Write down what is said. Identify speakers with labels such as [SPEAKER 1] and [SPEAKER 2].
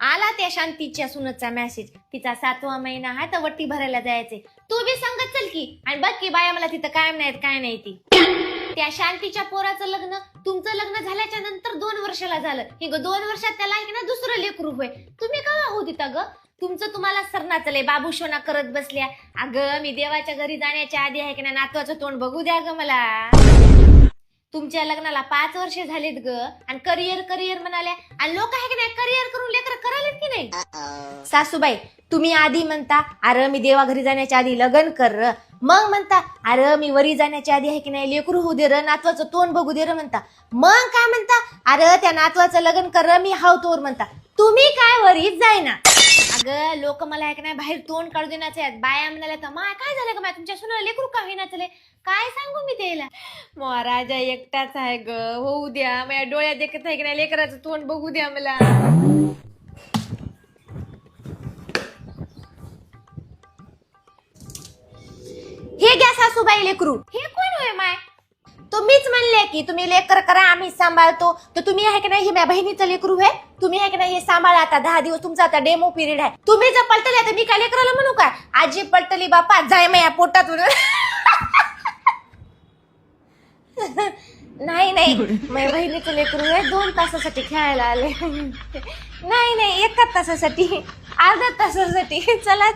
[SPEAKER 1] आला त्या शांतीच्या सुनचा मेसेज, तिचा 7वा महिना आहे तर वट्टी भरायला जायचे. तू बी सांगत चल की. आणि बघ की बाया मला तिथं कायम नाहीत काय नाही ती. त्या शांतीच्या पोराचं लग्न तुमचं लग्न झाल्याच्या नंतर 2 वर्षाला झालं. हे ग 2 वर्षात त्याला आहे ना दुसरं लेकरू होय. तुम्ही का हो तिथं ग? तुमचं तुम्हाला सरना चले बाबूशोना करत बसल्या. अगं मी देवाच्या घरी जाण्याच्या आधी आहे की ना नातवाचं तोंड बघू द्या ग मला. तुमच्या लग्नाला 5 वर्ष झालीत ग. आणि करिअर म्हणाल्या. आणि लोक आहे की नाही करिअर करून लेकर करायलेत की नाही. सासूबाई तुम्ही आधी म्हणता अरे मी देवा घरी जाण्याच्या आधी लग्न कर, मग म्हणता अरे मी वरी जाण्याच्या आधी आहे की नाही लेकरू होऊ दे र, नातवाचं तोंड बघू दे र म्हणता. मग काय म्हणता अरे त्या नातवाचं लग्न कर मी हाव तोवर म्हणता. तुम्ही काय वरीच जायना. अगं लोक मला ऐक नाही बाहेर तोंड काढू देण्याचे आहेत. बाया म्हणाल्या तर माय काय झालं का माय तुमच्या सुनाला लेकरू का होईना चले. काय सांगू मी त्याला. महाराजा एकटाच आहे ग होऊ द्या. माझ्या डोळ्यात देखत आहे की नाही लेकराचं तोंड बघू द्या मला. हे घ्या सासूबाई लेकरू. हे कोण होय माय. तुम्हीच म्हणले की तुम्ही लेकर करा आम्ही सांभाळतो. तर तुम्ही आहे की नाही हे माझ्या बहिणीचं लेकरू आहे. तुम्ही आहे की नाही हे सांभाळा आता 10 दिवस तुमचा आता डेमो पिरियड आहे. तुम्ही जर पलटले तर मी काय लेकराला म्हणू काय आजी पलटली बापा जाय माझ्या पोटात. नाही माझ्या बहिणीचं लेकरू आहे 2 तासासाठी खेळायला आले. नाही 1 तासासाठी 1/2 तासासाठी. चला